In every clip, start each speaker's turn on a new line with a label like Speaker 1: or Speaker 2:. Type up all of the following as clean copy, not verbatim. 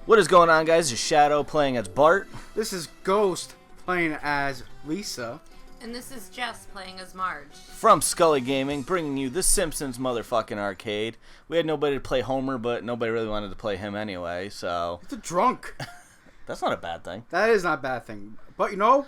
Speaker 1: What is going on, guys? It's Shadow playing as Bart.
Speaker 2: This is Ghost playing as Lisa.
Speaker 3: And this is Jess playing as Marge.
Speaker 1: From Scully Gaming, bringing you the Simpsons motherfucking arcade. We had nobody to play Homer, but nobody really wanted to play him anyway, so...
Speaker 2: It's a drunk.
Speaker 1: That's not a bad thing.
Speaker 2: That is not a bad thing. But, you know,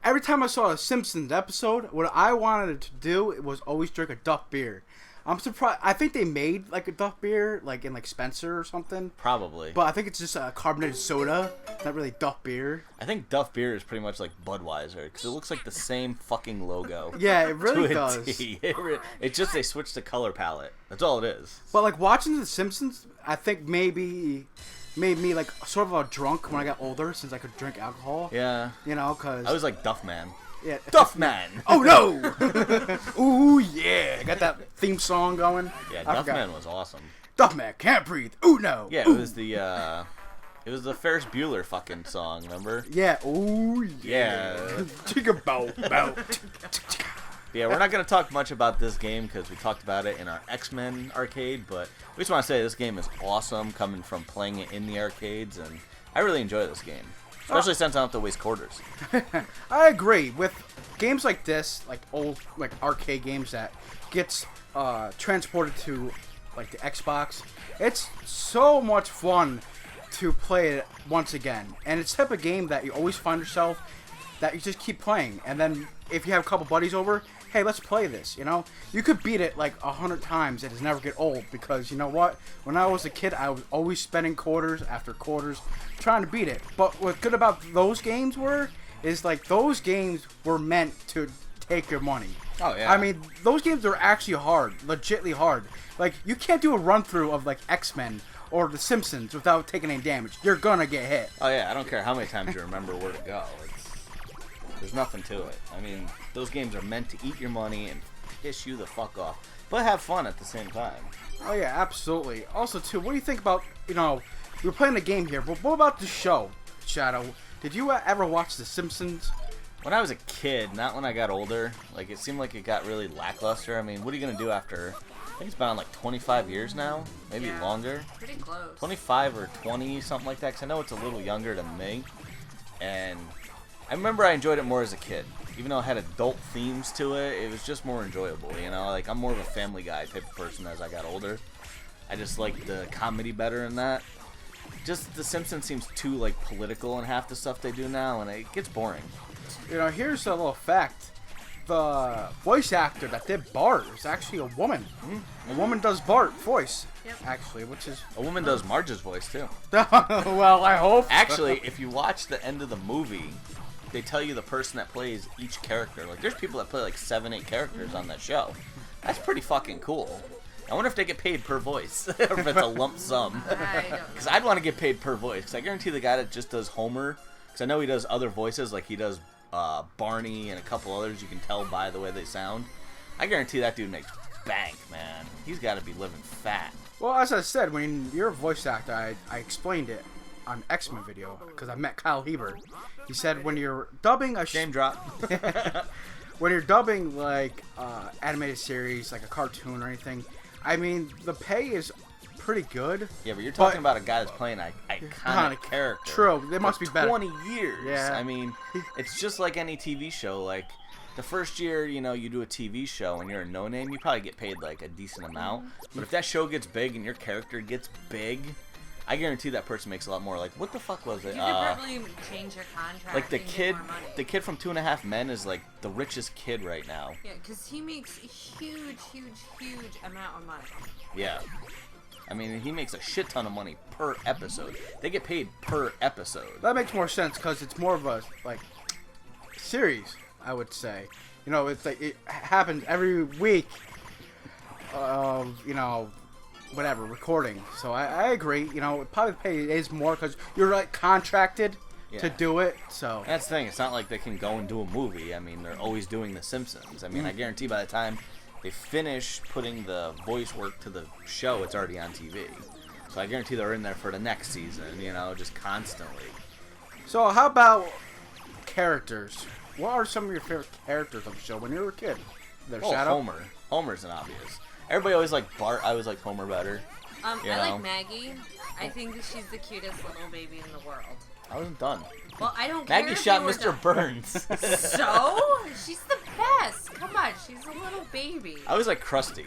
Speaker 2: every time I saw a Simpsons episode, what I wanted to do was always drink a Duff beer. I'm surprised. I think they made, like, a Duff beer, like, in, like, Spencer or something.
Speaker 1: Probably.
Speaker 2: But I think it's just a carbonated soda. Not really Duff beer.
Speaker 1: I think Duff beer is pretty much like Budweiser, because it looks like the same fucking logo.
Speaker 2: Yeah, it really
Speaker 1: to a
Speaker 2: does.
Speaker 1: T. It's just they switched the color palette. That's all it is.
Speaker 2: But, like, watching The Simpsons, I think maybe made me, like, sort of a drunk when I got older, since I could drink alcohol.
Speaker 1: Yeah.
Speaker 2: You know, because...
Speaker 1: I was like Duffman.
Speaker 2: Yeah.
Speaker 1: Duffman!
Speaker 2: Oh, no! Ooh, yeah. Got that theme song going.
Speaker 1: Yeah, Duffman was awesome.
Speaker 2: Duffman, can't breathe. Ooh, no.
Speaker 1: Yeah,
Speaker 2: Ooh.
Speaker 1: it was the Ferris Bueller fucking song, remember?
Speaker 2: Yeah. Ooh,
Speaker 1: yeah.
Speaker 2: Chicka bow, bow.
Speaker 1: Yeah, we're not going to talk much about this game because we talked about it in our XMen arcade, but we just want to say this game is awesome coming from playing it in the arcades, and I really enjoy this game. Especially since I don't have to waste quarters.
Speaker 2: I agree. With games like this, like old like arcade games that gets transported to like the Xbox, it's so much fun to play it once again. And it's the type of game that you always find yourself that you just keep playing. And then if you have a couple buddies over, hey, let's play this, you know? You could beat it like 100 times and it's never get old because, you know what? When I was a kid, I was always spending quarters after quarters trying to beat it. But what's good about those games is like those games were meant to take your money.
Speaker 1: Oh, yeah.
Speaker 2: I mean, those games are actually hard, legitly hard. Like, you can't do a run-through of like XMen or The Simpsons without taking any damage. You're gonna get hit.
Speaker 1: Oh, yeah, I don't care how many times you remember where to go. There's nothing to it. I mean, those games are meant to eat your money and piss you the fuck off, but have fun at the same time.
Speaker 2: Oh yeah, absolutely. Also, too, what do you think about, you know, we're playing a game here, but what about the show, Shadow? Did you ever watch The Simpsons?
Speaker 1: When I was a kid, not when I got older, like, it seemed like it got really lackluster. I mean, what are you going to do after, I think it's been on like 25 years now, maybe longer.
Speaker 3: Pretty close.
Speaker 1: 25 or 20, something like that, because I know it's a little younger than me, and... I remember I enjoyed it more as a kid. Even though it had adult themes to it, it was just more enjoyable, you know? Like, I'm more of a Family Guy type of person as I got older. I just like the comedy better in that. Just, The Simpsons seems too, like, political in half the stuff they do now, and it gets boring.
Speaker 2: You know, here's a little fact. The voice actor that did Bart is actually a woman. Mm-hmm. A woman does Bart voice, actually, which is...
Speaker 1: A woman does Marge's voice, too.
Speaker 2: Well, I hope.
Speaker 1: Actually, if you watch the end of the movie... They tell you the person that plays each character. Like, there's people that play like 7, 8 characters on that show. That's pretty fucking cool. I wonder if they get paid per voice, or if it's a lump sum. Because I'd want to get paid per voice. Because I guarantee the guy that just does Homer, because I know he does other voices, like he does Barney and a couple others. You can tell by the way they sound. I guarantee that dude makes bank, man. He's got to be living fat.
Speaker 2: Well, as I said, when you're a voice actor, I explained it on XMen video because I met Kyle Hebert. He said when you're dubbing a
Speaker 1: shame drop,
Speaker 2: when you're dubbing like animated series, like a cartoon or anything, I mean the pay is pretty good.
Speaker 1: Yeah, but you're talking about a guy that's playing an iconic character.
Speaker 2: True, they must be better.
Speaker 1: 20 years.
Speaker 2: Yeah.
Speaker 1: I mean, it's just like any TV show. Like the first year, you know, you do a TV show and you're a no-name, you probably get paid like a decent amount. But if that show gets big and your character gets big, I guarantee that person makes a lot more. Like, what the fuck was it?
Speaker 3: You could probably change your contract.
Speaker 1: Like the kid from 2.5 Men is like the richest kid right now.
Speaker 3: Yeah, because he makes a huge amount of money.
Speaker 1: Yeah. I mean, he makes a shit ton of money per episode. They get paid per episode.
Speaker 2: That makes more sense because it's more of a like series, I would say. You know, it's like it happens every week. You know. Whatever, recording. So I agree. You know, probably pay is more because you're like contracted to do it. So
Speaker 1: that's the thing. It's not like they can go and do a movie. I mean, they're always doing The Simpsons. I mean, I guarantee by the time they finish putting the voice work to the show, it's already on TV. So I guarantee they're in there for the next season. You know, just constantly.
Speaker 2: So how about characters? What are some of your favorite characters of the show when you were a kid? Shadow?
Speaker 1: Homer. Homer's an obvious. Everybody always liked Bart. I always liked Homer better.
Speaker 3: I like Maggie. I think that she's the cutest little baby in the world.
Speaker 1: I wasn't done.
Speaker 3: Well, I don't care.
Speaker 1: Maggie
Speaker 3: if
Speaker 1: shot
Speaker 3: you were
Speaker 1: Mr.
Speaker 3: done.
Speaker 1: Burns.
Speaker 3: So? She's the best. Come on, she's a little baby.
Speaker 1: I was like Krusty.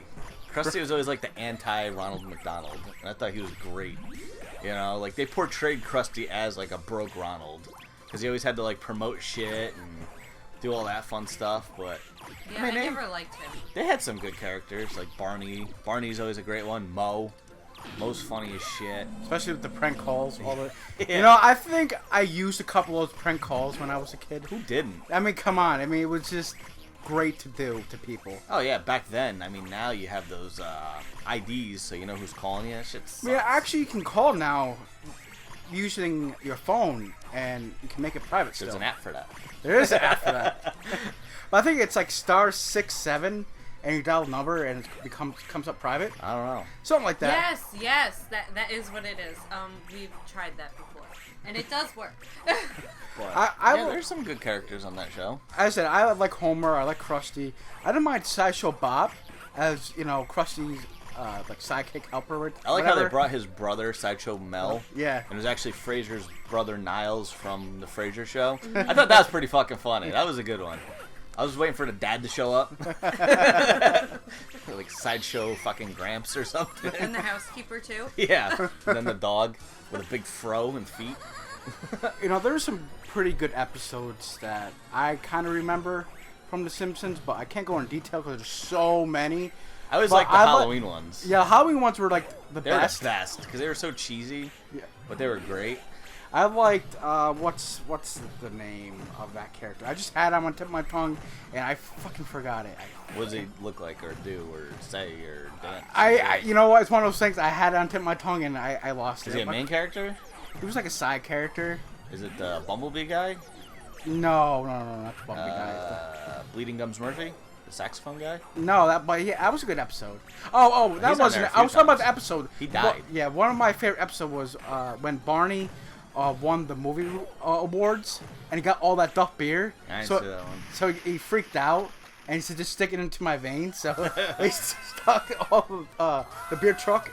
Speaker 1: Krusty was always like the anti-Ronald McDonald, and I thought he was great. You know, like they portrayed Krusty as like a broke Ronald, because he always had to like promote shit and do all that fun stuff. But
Speaker 3: Yeah, I never liked him.
Speaker 1: they had some good characters, like Barney. Barney's always a great one. Mo's funny as shit.
Speaker 2: Especially with the prank calls. All the,
Speaker 1: Yeah.
Speaker 2: You know, I think I used a couple of those prank calls when I was a kid.
Speaker 1: Who didn't?
Speaker 2: I mean, come on. I mean, it was just great to do to people.
Speaker 1: Oh yeah, back then. I mean, now you have those IDs, so you know who's calling you. That shit sucks.
Speaker 2: I mean, actually, you can call now using your phone, and you can make it private still.
Speaker 1: There's an app for that.
Speaker 2: There is an app for that. But I think it's like *67, and you dial a number, and it comes up private.
Speaker 1: I don't know.
Speaker 2: Something like that.
Speaker 3: Yes, that is what it is. We've tried that before, and it does work.
Speaker 1: But,
Speaker 2: I
Speaker 1: yeah, there's some good characters on that show.
Speaker 2: As I said, I like Homer. I like Krusty. I didn't mind Sideshow Bob, as you know, Krusty's like sidekick helper.
Speaker 1: I like how they brought his brother, Sideshow Mel.
Speaker 2: Yeah.
Speaker 1: And it was actually Frasier's brother, Niles, from the Frasier show. I thought that was pretty fucking funny. That was a good one. I was waiting for the dad to show up. Like Sideshow fucking Gramps or something.
Speaker 3: And the housekeeper too.
Speaker 1: Yeah. And then the dog with a big fro and feet.
Speaker 2: You know, there's some pretty good episodes that I kind of remember from The Simpsons, but I can't go in detail because there's so many.
Speaker 1: I always
Speaker 2: But
Speaker 1: like the
Speaker 2: I
Speaker 1: Halloween ones.
Speaker 2: Yeah, Halloween ones were like the
Speaker 1: They were
Speaker 2: best.
Speaker 1: the best because they were so cheesy,
Speaker 2: Yeah.
Speaker 1: but they were great.
Speaker 2: I liked what's the name of that character? I just had him on the tip of my tongue, and I fucking forgot it.
Speaker 1: What does he look like, or do, or say, or dance?
Speaker 2: I you know what? It's one of those things. I had it on the tip of my tongue, and I lost
Speaker 1: Is
Speaker 2: it.
Speaker 1: he a main character?
Speaker 2: He was like a side character.
Speaker 1: Is it the Bumblebee guy?
Speaker 2: No, not the Bumblebee guy.
Speaker 1: Bleeding Gums Murphy, the saxophone guy.
Speaker 2: No, that was a good episode. Oh, that
Speaker 1: He's on
Speaker 2: wasn't
Speaker 1: there
Speaker 2: it.
Speaker 1: a
Speaker 2: I was
Speaker 1: few
Speaker 2: talking about the
Speaker 1: times.
Speaker 2: episode.
Speaker 1: He died.
Speaker 2: Yeah, one of my favorite episodes was when Barney won the movie awards, and he got all that Duff beer.
Speaker 1: I didn't
Speaker 2: so,
Speaker 1: see that one.
Speaker 2: So he freaked out, and he said, "Just stick it into my veins." So he stuck all of the beer truck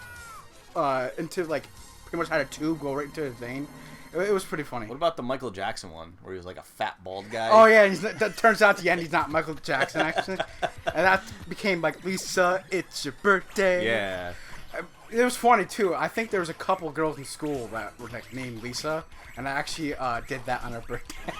Speaker 2: into like pretty much had a tube go right into his vein. It was pretty funny.
Speaker 1: What about the Michael Jackson one, where he was like a fat bald guy?
Speaker 2: Oh yeah, that turns out at the end he's not Michael Jackson actually, and that became like Lisa, it's your birthday.
Speaker 1: Yeah.
Speaker 2: It was funny too. I think there was a couple girls in school that were like named Lisa, and I actually did that on her birthday.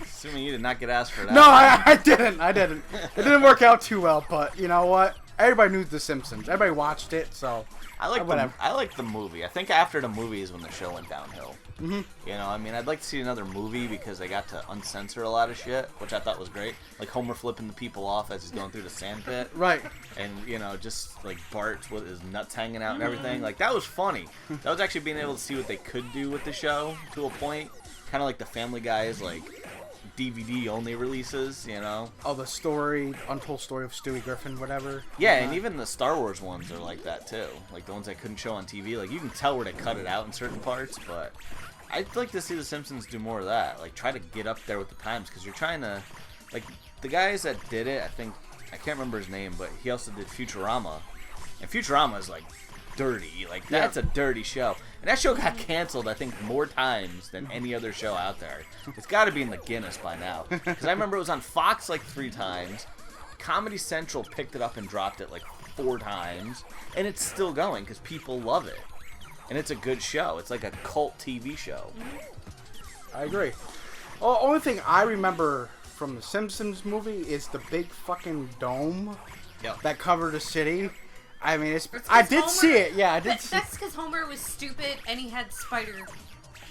Speaker 1: Assuming you did not get asked for that.
Speaker 2: No, I didn't. It didn't work out too well, but you know what? Everybody knew The Simpsons. Everybody watched it, so
Speaker 1: I like
Speaker 2: whatever.
Speaker 1: I like the movie. I think after the movie is when the show went downhill. Mm-hmm. You know, I mean, I'd like to see another movie because they got to uncensor a lot of shit, which I thought was great. Like Homer flipping the people off as he's going through the sand pit.
Speaker 2: Right.
Speaker 1: And, you know, just like Bart with his nuts hanging out and everything. Like, that was funny. That was actually being able to see what they could do with the show to a point. Kind of like the Family Guy's, like, DVD only releases, you know?
Speaker 2: Oh, the story, untold story of Stewie Griffin, whatever.
Speaker 1: Yeah, and even the Star Wars ones are like that too. Like the ones I couldn't show on TV. Like you can tell where they cut it out in certain parts, but I'd like to see The Simpsons do more of that. Like try to get up there with the times because you're trying to, like the guys that did it. I can't remember his name, but he also did Futurama, and Futurama is like dirty. Like that's a dirty show, and that show got canceled. I think more times than any other show out there. It's got to be in the Guinness by now because I remember it was on Fox like 3 times. Comedy Central picked it up and dropped it like 4 times, and it's still going because people love it, and it's a good show. It's like a cult TV show.
Speaker 2: I agree. Well, only thing I remember from the Simpsons movie is the big fucking dome that covered the city. I mean, I did see it. Yeah, I did.
Speaker 3: That's because Homer was stupid and he had Spider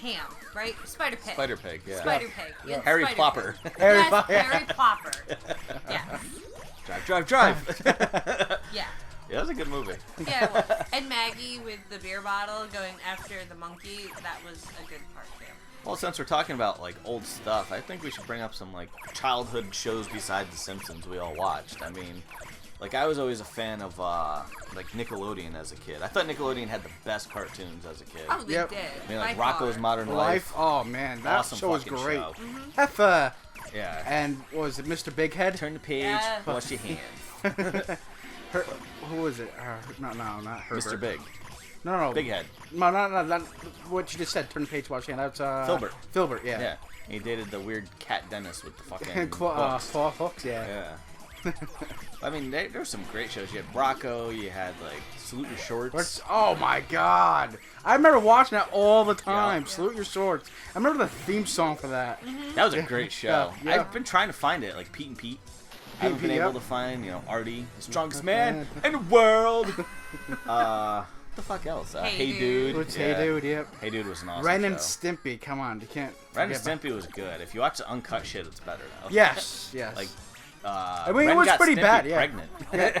Speaker 3: Ham, right? Spider Pig.
Speaker 1: Spider Pig, yeah.
Speaker 3: Spider Pig.
Speaker 2: Yeah.
Speaker 1: Harry
Speaker 3: Spider
Speaker 1: Plopper.
Speaker 3: Pig.
Speaker 2: Harry
Speaker 3: Yes,
Speaker 2: Plopper.
Speaker 3: Harry Plopper. Yes.
Speaker 1: Drive.
Speaker 3: Yeah.
Speaker 1: Yeah, that was a good movie.
Speaker 3: Yeah, it was. And Maggie with the beer bottle going after the monkey, that was a good part too.
Speaker 1: Well, since we're talking about like old stuff, I think we should bring up some like childhood shows besides The Simpsons we all watched. I mean, like I was always a fan of like Nickelodeon as a kid. I thought Nickelodeon had the best cartoons as a kid.
Speaker 3: Oh, they
Speaker 2: Yep.
Speaker 3: did.
Speaker 1: I mean,
Speaker 3: by
Speaker 1: like Rocko's
Speaker 3: far.
Speaker 1: Modern
Speaker 2: Life.
Speaker 1: Life.
Speaker 2: Oh man, that
Speaker 1: Awesome
Speaker 2: show was
Speaker 1: fucking
Speaker 2: great.
Speaker 1: show.
Speaker 2: Heffa.
Speaker 1: Yeah.
Speaker 2: And what was it, Mr. Big Head?
Speaker 1: Turn the page,
Speaker 3: Yeah.
Speaker 1: wash your hands.
Speaker 2: Who was it? No, not Herbert.
Speaker 1: Mr. Big.
Speaker 2: No.
Speaker 1: Big head.
Speaker 2: No, not what you just said. Turn the page, watch hand. That's
Speaker 1: Filbert.
Speaker 2: Filbert, yeah.
Speaker 1: Yeah. He dated the weird cat dentist with the fucking
Speaker 2: And claw hooks, yeah.
Speaker 1: Yeah. I mean, there were some great shows. You had Brocco. You had like Salute Your Shorts.
Speaker 2: Oh my god! I remember watching that all the time.
Speaker 1: Yeah.
Speaker 2: Salute Your Shorts. I remember the theme song for that.
Speaker 1: That was a great show.
Speaker 2: Yeah.
Speaker 1: I've been trying to find it, like Pete and Pete. I haven't been
Speaker 2: Pete,
Speaker 1: able
Speaker 2: yep.
Speaker 1: to find, Artie, the strongest man in the world. What the fuck else? Hey Dude.
Speaker 2: What's Hey Dude? Yep.
Speaker 1: Hey Dude was an awesome
Speaker 2: Ren
Speaker 1: show.
Speaker 2: and Stimpy. Come on, you can't.
Speaker 1: Ren and
Speaker 2: forget
Speaker 1: Stimpy was good. If you watch the uncut shit, it's better though.
Speaker 2: Yes.
Speaker 1: Like,
Speaker 2: I mean,
Speaker 1: Ren
Speaker 2: it was
Speaker 1: got
Speaker 2: pretty
Speaker 1: Stimpy
Speaker 2: bad. Yeah.
Speaker 1: Pregnant.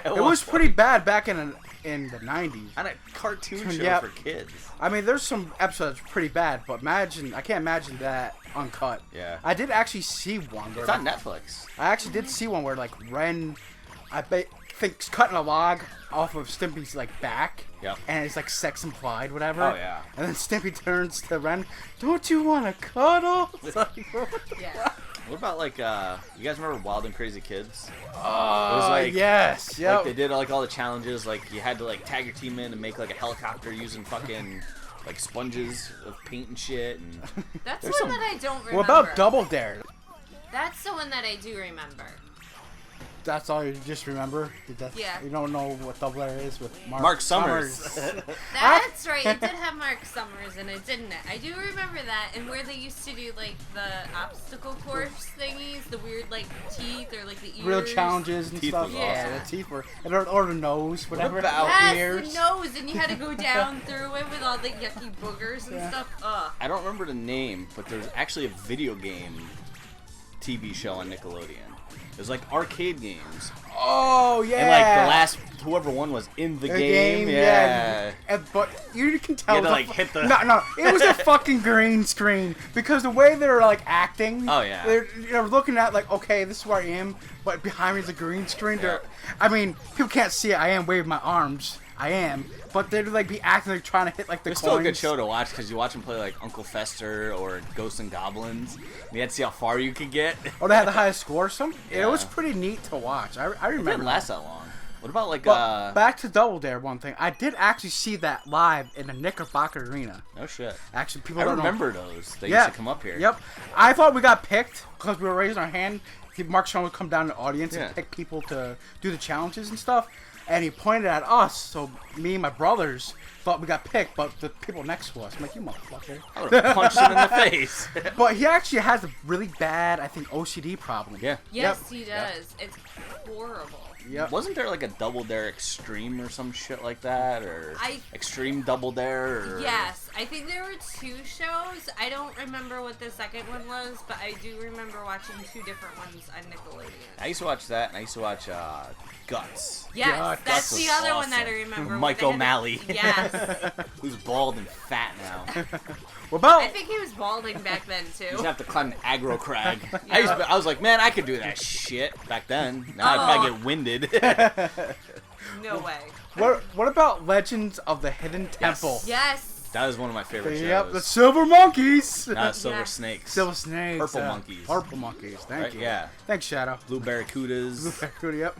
Speaker 2: It was pretty bad back in the 90s.
Speaker 1: On a cartoon show
Speaker 2: Yep.
Speaker 1: for kids.
Speaker 2: I mean, there's some episodes pretty bad, but I can't imagine that uncut.
Speaker 1: Yeah.
Speaker 2: I did actually see one. Where,
Speaker 1: It's on Netflix.
Speaker 2: I actually did see one where like Ren, think's cutting a log off of Stimpy's like back.
Speaker 1: Yep.
Speaker 2: And it's like sex implied, whatever.
Speaker 1: Oh, yeah.
Speaker 2: And then Stimpy turns to Ren, "Don't you want to cuddle?" It's like, what the
Speaker 3: Yeah.
Speaker 1: What about like you guys remember Wild and Crazy Kids?
Speaker 2: Oh,
Speaker 1: It was like-
Speaker 2: yes. Yep.
Speaker 1: Like they did like all the challenges, like you had to like tag your team in and make like a helicopter using fucking like sponges of paint and shit. And
Speaker 3: That's
Speaker 1: There's
Speaker 3: one
Speaker 1: some-
Speaker 3: that I don't remember.
Speaker 2: What about Double Dare?
Speaker 3: That's the one that I do remember.
Speaker 2: That's all you just remember?
Speaker 3: Yeah.
Speaker 2: You don't know what Double Dare is with
Speaker 1: Mark Summers.
Speaker 3: That's right. It did have Mark Summers in it, didn't it? I do remember that, and where they used to do like the obstacle course thingies, the weird like teeth or like the ears.
Speaker 2: Real challenges and
Speaker 1: Teeth
Speaker 2: stuff.
Speaker 1: was
Speaker 3: awesome.
Speaker 2: Yeah, the teeth were, or the nose, whatever.
Speaker 1: about-
Speaker 3: Yes,
Speaker 2: ears.
Speaker 3: the nose, and you had to go down through it with all the yucky boogers and
Speaker 2: Yeah.
Speaker 3: stuff. Ugh.
Speaker 1: I don't remember the name, but there's actually a video game TV show on Nickelodeon. It was like arcade games.
Speaker 2: Oh yeah.
Speaker 1: And like the last whoever won was in the game. Yeah.
Speaker 2: But you can tell.
Speaker 1: You had to,
Speaker 2: the
Speaker 1: like, hit the-
Speaker 2: No, it was a fucking green screen because the way they're like acting.
Speaker 1: Oh, yeah.
Speaker 2: They're looking at like, okay, this is where I am, but behind me is a green screen.
Speaker 1: Yeah.
Speaker 2: I mean, people can't see it. I am waving my arms. I am, but they'd like be acting like trying to hit like the
Speaker 1: It's
Speaker 2: coins.
Speaker 1: still a good show to watch because you watch them play like Uncle Fester or Ghosts and Goblins. And you had to see how far you could get.
Speaker 2: Or they had the highest score. It was
Speaker 1: Yeah.
Speaker 2: pretty neat to watch. I
Speaker 1: It
Speaker 2: remember.
Speaker 1: didn't last that long. What about like
Speaker 2: But back to Double Dare, one thing. I did actually see that live in the Knickerbocker Arena.
Speaker 1: no shit.
Speaker 2: Actually, people
Speaker 1: I
Speaker 2: don't know.
Speaker 1: remember those. They
Speaker 2: Yeah.
Speaker 1: used to come up here.
Speaker 2: Yep. I thought we got picked because we were raising our hand. Mark Sean would come down to the audience
Speaker 1: Yeah.
Speaker 2: and pick people to do the challenges and stuff. And he pointed at us, so me and my brothers thought we got picked, but the people next to us, I'm like, you motherfucker.
Speaker 1: I would have punched him in the face.
Speaker 2: But he actually has a really bad, I think, OCD problem.
Speaker 1: Yeah.
Speaker 3: Yes,
Speaker 2: Yep.
Speaker 3: he does. It's horrible.
Speaker 2: Yep.
Speaker 1: Wasn't there like a Double Dare Extreme or some shit like that? Or
Speaker 3: I-
Speaker 1: Extreme Double Dare? Or...
Speaker 3: Yes, I think there were 2 shows. I don't remember what the second one was, but I do remember watching 2 different ones on Nickelodeon.
Speaker 1: I used to watch that, and I used to watch Guts.
Speaker 3: Yes,
Speaker 2: God,
Speaker 3: that's
Speaker 1: Guts
Speaker 3: the
Speaker 1: was
Speaker 3: other one that I
Speaker 1: awesome.
Speaker 3: remember.
Speaker 1: Mike
Speaker 3: They had the-
Speaker 1: O'Malley.
Speaker 3: Yes.
Speaker 1: Who's bald and fat now.
Speaker 2: What about?
Speaker 3: I think he was balding back then,
Speaker 1: You
Speaker 3: too.
Speaker 1: just have to climb an aggro crag. I was like, man, I could do that shit back then. Now I'd probably get winded.
Speaker 3: No way.
Speaker 2: What about Legends of the Hidden Temple?
Speaker 3: Yes.
Speaker 1: That was one of my favorite
Speaker 2: Yep,
Speaker 1: shows.
Speaker 2: the Silver Monkeys.
Speaker 1: Not Silver
Speaker 3: Yeah.
Speaker 1: Snakes.
Speaker 2: Silver Snakes.
Speaker 1: Purple Monkeys.
Speaker 2: Purple Monkeys. Thank
Speaker 1: Right,
Speaker 2: you.
Speaker 1: yeah.
Speaker 2: Thanks, Shadow.
Speaker 1: Blue Barracudas.
Speaker 2: Yep.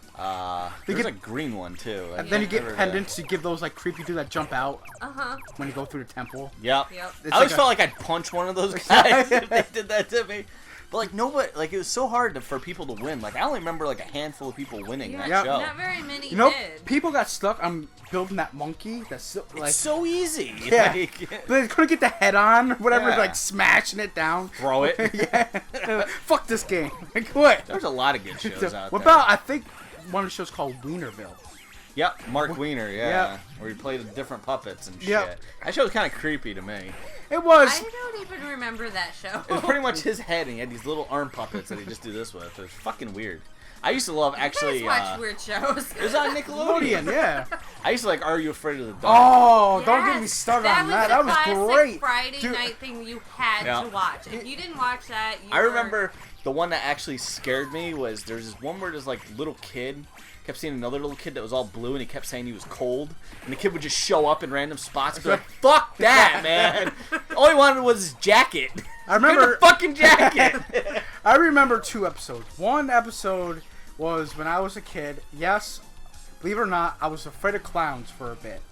Speaker 1: There's
Speaker 2: get-
Speaker 1: a green one too.
Speaker 2: And then you get
Speaker 1: Remember
Speaker 2: pendants. You give those like creepy dudes that jump out
Speaker 3: Uh-huh.
Speaker 2: when you go through the temple.
Speaker 1: that. Yep.
Speaker 3: Yep.
Speaker 2: It's
Speaker 1: I always
Speaker 2: like
Speaker 1: felt like I'd punch one of those guys if they did that to me. But like nobody, like it was so hard for people to win. Like I only remember like a handful of people winning that
Speaker 2: Yep.
Speaker 1: show.
Speaker 3: Not very many
Speaker 2: You know,
Speaker 3: did.
Speaker 2: people got stuck on building that monkey. That's like,
Speaker 1: It's so easy.
Speaker 2: yeah,
Speaker 1: Like,
Speaker 2: they couldn't get the head on or whatever.
Speaker 1: Yeah.
Speaker 2: Like smashing it down.
Speaker 1: throw it.
Speaker 2: Yeah, fuck this game. Like what?
Speaker 1: There's a lot of good shows out
Speaker 2: What
Speaker 1: there.
Speaker 2: about? I think one of the shows called Wienerville.
Speaker 1: Yep, Mark Wiener, yeah.
Speaker 2: Yep.
Speaker 1: Where he played with different puppets and shit.
Speaker 2: Yep.
Speaker 1: That show was kind of creepy to me.
Speaker 2: It was.
Speaker 3: I don't even remember that show.
Speaker 1: It was pretty much his head, and he had these little arm puppets that he just do this with. It was fucking weird. I used to love, actually,
Speaker 3: You guys watch weird shows.
Speaker 1: it was on Nickelodeon.
Speaker 2: yeah.
Speaker 1: I used to like Are You Afraid of the Dark?
Speaker 2: Oh, don't get me
Speaker 3: Yes,
Speaker 2: started on that.
Speaker 3: Was
Speaker 2: That
Speaker 3: a
Speaker 2: was
Speaker 3: classic
Speaker 2: great.
Speaker 3: Friday
Speaker 2: Dude.
Speaker 3: night thing you had
Speaker 1: Yeah.
Speaker 3: to watch. If you didn't watch that, you
Speaker 1: I
Speaker 3: were-
Speaker 1: remember the one that actually scared me was there's this one where this like little kid kept seeing another little kid that was all blue, and he kept saying he was cold, and the kid would just show up in random spots and be like, "Fuck that, man! All he wanted was his jacket.
Speaker 2: I remember-
Speaker 1: Get the fucking jacket."
Speaker 2: I remember 2 episodes. One episode was when I was a kid. Yes, believe it or not, I was afraid of clowns for a bit.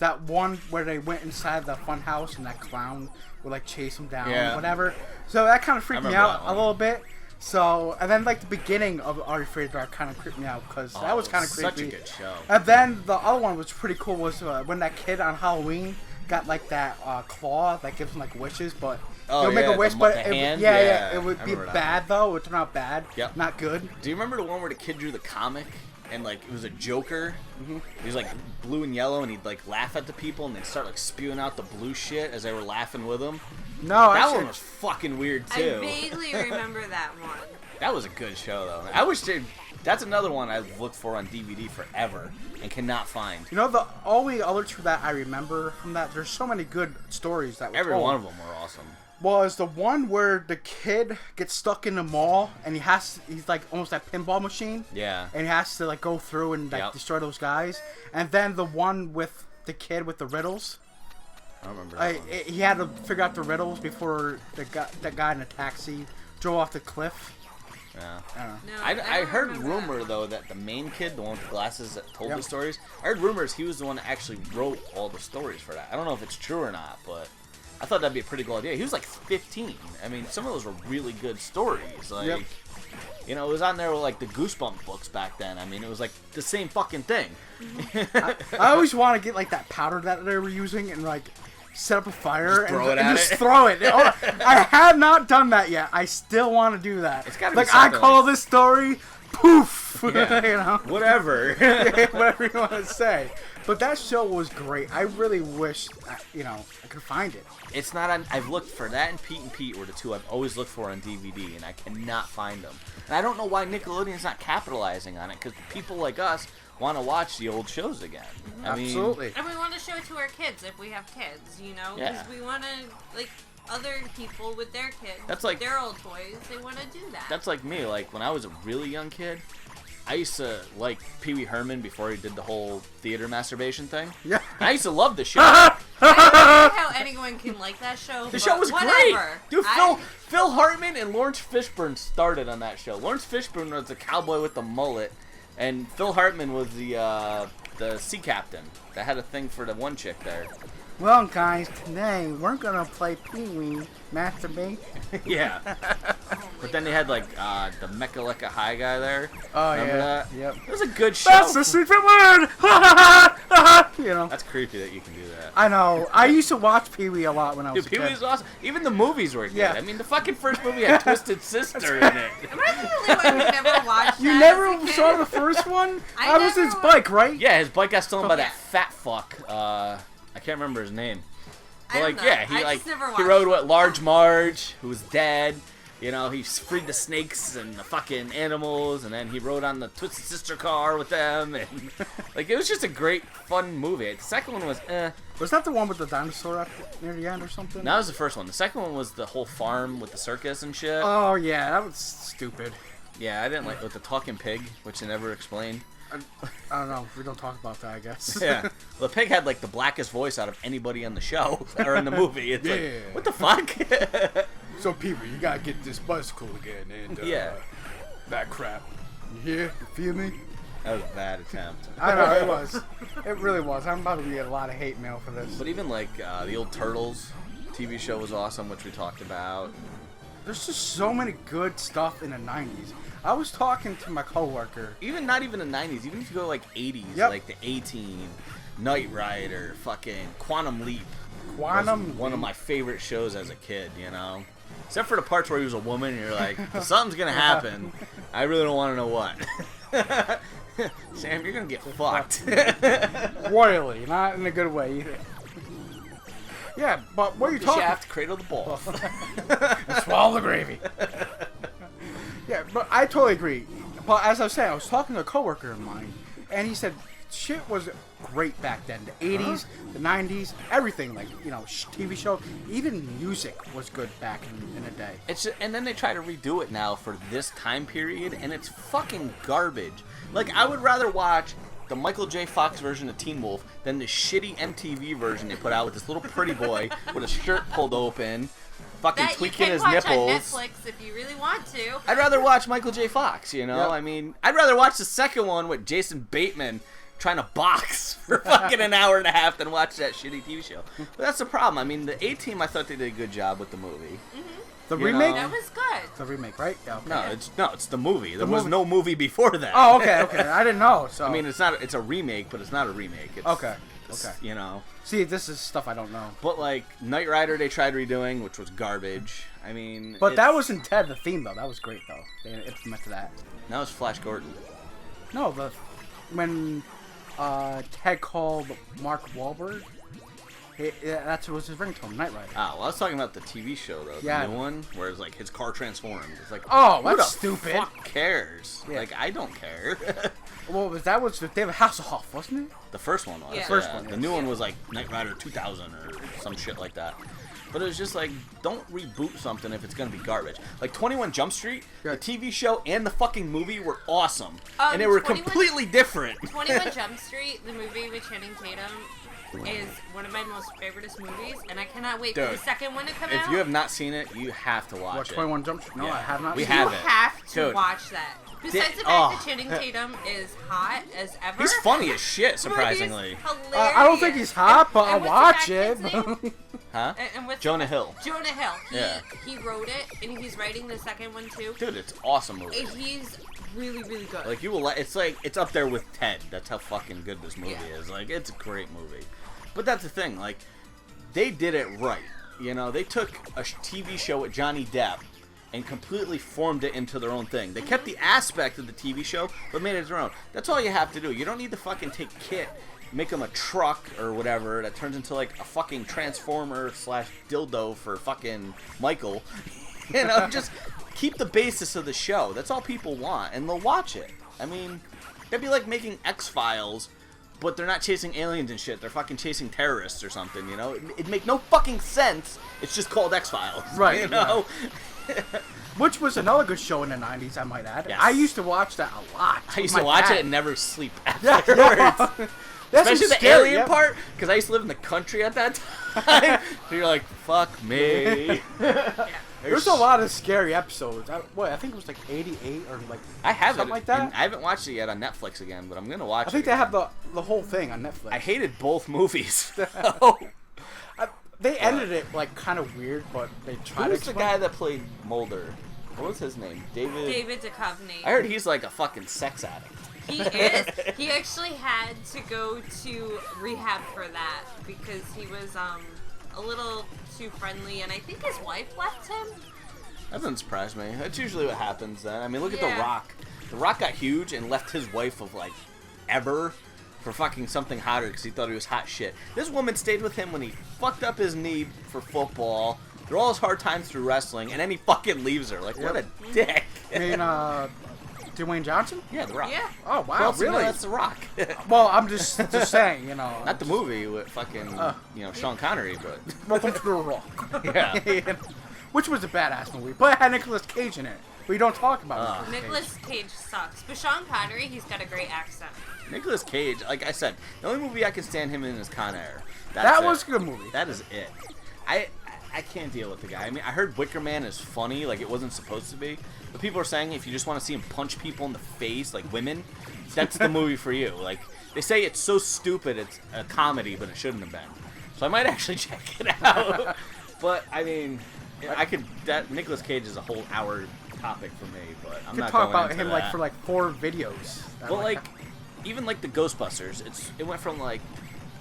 Speaker 2: that one where they went inside the fun house and that clown would like chase him down,
Speaker 1: Yeah.
Speaker 2: or whatever. So that kind of freaked me
Speaker 1: remember
Speaker 2: out
Speaker 1: that one.
Speaker 2: a little bit. So, and then like the beginning of Are You Afraid of the Dark kind of creeped me out because that was kind of creepy.
Speaker 1: Such a good show.
Speaker 2: And then the other one was pretty cool was when that kid on Halloween got like that claw that gives him like wishes, but
Speaker 1: Oh,
Speaker 2: he'll make
Speaker 1: yeah,
Speaker 2: a wish,
Speaker 1: the
Speaker 2: but
Speaker 1: hand?
Speaker 2: it
Speaker 1: Yeah,
Speaker 2: would
Speaker 1: I
Speaker 2: be
Speaker 1: remember that
Speaker 2: bad though. It would turn out bad.
Speaker 1: Yep.
Speaker 2: Not good.
Speaker 1: Do you remember the one where the kid drew the comic and like it was a Joker? Mm-hmm. He was like blue and yellow, and he'd like laugh at the people, and they'd start like spewing out the blue shit as they were laughing with him.
Speaker 2: No,
Speaker 1: That
Speaker 2: actually,
Speaker 1: one was fucking weird
Speaker 3: I
Speaker 1: too.
Speaker 3: vaguely remember that one.
Speaker 1: That was a good show though. I wish they. That's another one I've looked for on DVD forever and cannot find.
Speaker 2: You know, the only other two that I remember from that, there's so many good stories that were
Speaker 1: Every
Speaker 2: told,
Speaker 1: one of them were awesome.
Speaker 2: was the one where the kid gets stuck in the mall and he's like almost that pinball machine.
Speaker 1: Yeah.
Speaker 2: And he has to like go through and like
Speaker 1: Yep.
Speaker 2: destroy those guys. And then the one with the kid with the riddles.
Speaker 1: I don't remember that one.
Speaker 2: He had to figure out the riddles before that guy in a taxi drove off the cliff.
Speaker 1: Yeah.
Speaker 2: I don't know.
Speaker 3: No,
Speaker 1: I
Speaker 3: don't
Speaker 1: heard
Speaker 3: remember
Speaker 1: rumor
Speaker 3: that.
Speaker 1: though that the main kid, the one with the glasses that told
Speaker 2: Yep.
Speaker 1: the stories, I heard rumors he was the one that actually wrote all the stories for that. I don't know if it's true or not, but I thought that'd be a pretty cool idea. He was like 15. I mean, some of those were really good stories. Like,
Speaker 2: Yep.
Speaker 1: you know, it was on there with like the Goosebumps books back then. I mean, it was like the same fucking thing.
Speaker 2: I always want to get like that powder that they were using and like set up a fire
Speaker 1: Just throw it
Speaker 2: and
Speaker 1: at
Speaker 2: just
Speaker 1: it.
Speaker 2: throw it. I have not done that yet. I still want to do that.
Speaker 1: It's gotta be
Speaker 2: like I
Speaker 1: something
Speaker 2: call
Speaker 1: like-
Speaker 2: this story poof.
Speaker 1: Yeah.
Speaker 2: You know,
Speaker 1: Whatever.
Speaker 2: whatever you want to say. But that show was great. I really wish I could find it.
Speaker 1: It's not on. I've looked for that, and Pete were the two I've always looked for on DVD, and I cannot find them. And I don't know why Nickelodeon's not capitalizing on it, because people like us want to watch the old shows again. I mean,
Speaker 2: Absolutely.
Speaker 3: And we want to show it to our kids if we have kids, you know?
Speaker 1: Yeah.
Speaker 3: Because we want to, like, other people with their kids,
Speaker 1: That's like-
Speaker 3: with their old toys, they want to do that.
Speaker 1: that's like me. Like when I was a really young kid, I used to like Pee Wee Herman before he did the whole theater masturbation thing.
Speaker 2: Yeah.
Speaker 1: I used to love the show.
Speaker 3: I don't know how anyone can like that show.
Speaker 1: The
Speaker 3: but
Speaker 1: show was
Speaker 3: whatever.
Speaker 1: great, dude.
Speaker 3: I-
Speaker 1: Phil Hartman and Lawrence Fishburne started on that show. Lawrence Fishburne was the cowboy with the mullet, and Phil Hartman was the sea captain that had a thing for the one chick there.
Speaker 2: Well, guys, today we're gonna play Pee Wee Masturbate.
Speaker 1: Yeah. But then they had like the Mechaleka High guy there.
Speaker 2: Oh
Speaker 1: Remember
Speaker 2: yeah.
Speaker 1: that?
Speaker 2: Yep.
Speaker 1: It was a good show.
Speaker 2: That's the secret word. You know.
Speaker 1: That's creepy that you can do that.
Speaker 2: I know. I used to watch Pee Wee a lot when I was
Speaker 1: Dude,
Speaker 2: a
Speaker 1: Pee
Speaker 2: kid.
Speaker 1: Wee's awesome. Even the movies were good.
Speaker 2: Yeah.
Speaker 1: I mean, the fucking first movie had Twisted Sister in it.
Speaker 3: Am I the only one who never watched
Speaker 2: You
Speaker 3: that
Speaker 2: never
Speaker 3: as a kid?
Speaker 2: saw the first one?
Speaker 3: I
Speaker 2: That was his
Speaker 3: never-
Speaker 2: bike, right?
Speaker 1: Yeah, his bike got stolen by that
Speaker 3: Yeah.
Speaker 1: fat fuck. I can't remember his name.
Speaker 3: I
Speaker 1: But
Speaker 3: don't
Speaker 1: like,
Speaker 3: know.
Speaker 1: yeah,
Speaker 3: I just never
Speaker 1: he
Speaker 3: watched
Speaker 1: rode
Speaker 3: it.
Speaker 1: what Large Marge, who was dead. You know, he freed the snakes and the fucking animals, and then he rode on the Twisted Sister car with them, and like it was just a great, fun movie. The second one was
Speaker 2: Was that the one with the dinosaur near the end or something?
Speaker 1: That was the first one. The second one was the whole farm with the circus and shit.
Speaker 2: Oh yeah, that was stupid.
Speaker 1: Yeah, I didn't like with the talking pig, which they never explained.
Speaker 2: I don't know. We don't talk about that, I guess.
Speaker 1: Yeah, well, the pig had like the blackest voice out of anybody on the show or in the movie. It's
Speaker 2: Yeah.
Speaker 1: like, what the fuck?
Speaker 2: So, people, you gotta get this bicycle again and
Speaker 1: Yeah.
Speaker 2: that crap. You hear? You feel me?
Speaker 1: That was a bad attempt.
Speaker 2: I know it was. It really was. I'm about to get a lot of hate mail for this.
Speaker 1: But even like the old Turtles TV show was awesome, which we talked about.
Speaker 2: There's just so many good stuff in the 90s. I was talking to my coworker.
Speaker 1: Even not even the 90s, even if you go like 80s,
Speaker 2: Yep.
Speaker 1: like the A-Team, Knight Rider, fucking Quantum Leap.
Speaker 2: Quantum
Speaker 1: was one of
Speaker 2: Leap.
Speaker 1: my favorite shows as a kid, you know? Except for the parts where he was a woman and you're like, something's gonna happen. I really don't want to know what. Sam, you're gonna get fucked.
Speaker 2: Royally, not in a good way either. Yeah, but what are you
Speaker 1: The
Speaker 2: talking
Speaker 1: shaft cradle the ball.
Speaker 2: Swallow the gravy. Yeah, but I totally agree. But as I was saying, I was talking to a coworker of mine, and he said shit was great back then. The 80s, the 90s, everything. Like, you know, TV show, even music was good back in the day.
Speaker 1: And then they try to redo it now for this time period, and it's fucking garbage. Like, I would rather watch the Michael J. Fox version of Teen Wolf than the shitty MTV version they put out with this little pretty boy with his shirt pulled open, fucking
Speaker 3: That you
Speaker 1: tweaking
Speaker 3: can
Speaker 1: his
Speaker 3: watch
Speaker 1: nipples.
Speaker 3: on Netflix if you really want to.
Speaker 1: I'd rather watch Michael J. Fox, you know?
Speaker 2: Yep.
Speaker 1: I mean, I'd rather watch the second one with Jason Bateman trying to box for fucking an hour and a half than watch that shitty TV show. But that's the problem. I mean, the A-Team, I thought they did a good job with the movie.
Speaker 2: The
Speaker 1: You
Speaker 2: remake?
Speaker 1: know?
Speaker 3: That was good.
Speaker 2: The remake, right? Yeah, okay.
Speaker 1: No, it's the movie. There was
Speaker 2: movie.
Speaker 1: no movie before that.
Speaker 2: Oh, okay. I didn't know. So
Speaker 1: I mean, it's a remake, but it's not a remake. It's,
Speaker 2: Okay.
Speaker 1: You know.
Speaker 2: See, this is stuff I don't know.
Speaker 1: But like Knight Rider, they tried redoing, which was garbage. I mean,
Speaker 2: But that wasn't Ted the theme though. That was great though. They implemented that.
Speaker 1: That was Flash Gordon.
Speaker 2: No, when Ted called Mark Wahlberg, that was his ringtone, Knight Rider.
Speaker 1: Ah, well, I was talking about the TV show though,
Speaker 2: Yeah.
Speaker 1: the new one, where it's like his car transformed. It's like,
Speaker 2: Oh,
Speaker 1: who
Speaker 2: that's
Speaker 1: the
Speaker 2: stupid.
Speaker 1: fuck cares?
Speaker 2: Yeah.
Speaker 1: Like, I don't care.
Speaker 2: Well, that was with David Hasselhoff, wasn't it?
Speaker 1: The first one was.
Speaker 3: Yeah.
Speaker 2: First one,
Speaker 1: The
Speaker 2: yes.
Speaker 1: new one was like Knight Rider 2000 or some shit like that. But it was just like, don't reboot something if it's gonna be garbage. Like 21 Jump Street,
Speaker 2: Yeah.
Speaker 1: the TV show and the fucking movie were awesome, and they were
Speaker 3: 21
Speaker 1: completely different.
Speaker 3: 21 Jump Street, the movie with Channing Tatum, is one of my most favoriteest movies, and I cannot wait for the
Speaker 1: Dude,
Speaker 3: second one to come out.
Speaker 1: If you have not seen it, you have to watch
Speaker 2: What,
Speaker 1: it.
Speaker 2: 21 Jump Street? No,
Speaker 1: Yeah.
Speaker 2: I have not.
Speaker 1: We
Speaker 2: seen
Speaker 3: You
Speaker 1: have
Speaker 2: it.
Speaker 1: it.
Speaker 3: have to
Speaker 1: Dude.
Speaker 3: watch that. Besides the fact that Channing Tatum is hot as ever.
Speaker 1: He's funny as shit,
Speaker 3: but
Speaker 1: surprisingly.
Speaker 3: He's hilarious.
Speaker 2: I don't think he's hot, but I'll
Speaker 3: And what's
Speaker 2: watch
Speaker 3: the
Speaker 2: it.
Speaker 3: actor's name?
Speaker 1: Huh?
Speaker 3: And what's
Speaker 1: Jonah Hill.
Speaker 3: Jonah Hill.
Speaker 1: Yeah.
Speaker 3: He wrote it, and he's writing the second one too.
Speaker 1: Dude, it's an awesome movie.
Speaker 3: And he's really, really good.
Speaker 1: Like, you will it's like, it's up there with Ted. That's how fucking good this movie
Speaker 3: Yeah.
Speaker 1: is. Like, it's a great movie. But that's the thing, like, they did it right. You know, they took a TV show with Johnny Depp and completely formed it into their own thing. They kept the aspect of the TV show, but made it their own. That's all you have to do. You don't need to fucking take Kit, make him a truck or whatever that turns into like a fucking transformer / dildo for fucking Michael. You know, just keep the basis of the show. That's all people want, and they'll watch it. I mean, it'd be like making X-Files, but they're not chasing aliens and shit. They're fucking chasing terrorists or something, you know? It'd make no fucking sense. It's just called X-Files.
Speaker 2: Right,
Speaker 1: You know?
Speaker 2: Which was another good show in the 90s, I might add.
Speaker 1: Yes.
Speaker 2: I used to watch that a lot.
Speaker 1: I used
Speaker 2: with
Speaker 1: to
Speaker 2: my
Speaker 1: watch
Speaker 2: dad.
Speaker 1: it and never sleep
Speaker 2: Yeah,
Speaker 1: afterwards.
Speaker 2: yeah. That's
Speaker 1: Especially the
Speaker 2: scary,
Speaker 1: alien
Speaker 2: yeah.
Speaker 1: part, because I used to live in the country at that time. So you're like, fuck me.
Speaker 2: There's a lot of scary episodes. I think it was like 88 or like
Speaker 1: I haven't.
Speaker 2: something like that.
Speaker 1: And I haven't watched it yet on Netflix again, but I'm going to watch it.
Speaker 2: I think they
Speaker 1: again.
Speaker 2: have the whole thing on Netflix.
Speaker 1: I hated both movies.
Speaker 2: They ended it like kind of weird, but they tried
Speaker 1: Who's
Speaker 2: to
Speaker 1: the
Speaker 2: explain.
Speaker 1: guy that played Mulder? What was his name?
Speaker 3: David Duchovny.
Speaker 1: I heard he's like a fucking sex addict.
Speaker 3: He is. He actually had to go to rehab for that because he was a little too friendly, and I think his wife left him.
Speaker 1: That doesn't surprise me. That's usually what happens then. I mean, look at The
Speaker 3: Yeah.
Speaker 1: Rock. The Rock got huge and left his wife of like ever for fucking something hotter because he thought he was hot shit. This woman stayed with him when he fucked up his knee for football, through all his hard times through wrestling, and then he fucking leaves her. Like, what a dick.
Speaker 2: I mean, Dwayne Johnson?
Speaker 1: Yeah, The Rock.
Speaker 3: Yeah.
Speaker 2: Oh
Speaker 1: Who
Speaker 2: wow,
Speaker 1: else you know
Speaker 2: really?
Speaker 1: that's The Rock.
Speaker 2: Well, I'm just saying, you know.
Speaker 1: Not the movie with fucking, Sean Connery, but
Speaker 2: Welcome to the Rock.
Speaker 1: yeah.
Speaker 2: Which was a badass movie, but it had Nicolas Cage in it. We don't talk about
Speaker 3: Nicolas Cage sucks, but Sean Connery, he's got a great accent.
Speaker 1: Nicolas Cage, like I said, the only movie I can stand him in is Con Air.
Speaker 2: That was a good movie.
Speaker 1: That is it. I can't deal with the guy. I mean, I heard Wicker Man is funny, like it wasn't supposed to be. But people are saying if you just want to see him punch people in the face, like women, that's the movie for you. Like, they say it's so stupid it's a comedy, but it shouldn't have been. So I might actually check it out. But, I mean, Nicolas Cage is a whole hour topic for me, but I'm
Speaker 2: You could
Speaker 1: not
Speaker 2: talk
Speaker 1: going
Speaker 2: about
Speaker 1: into
Speaker 2: him
Speaker 1: that.
Speaker 2: like for like 4 videos.
Speaker 1: Well, like, even like the Ghostbusters, it went from like,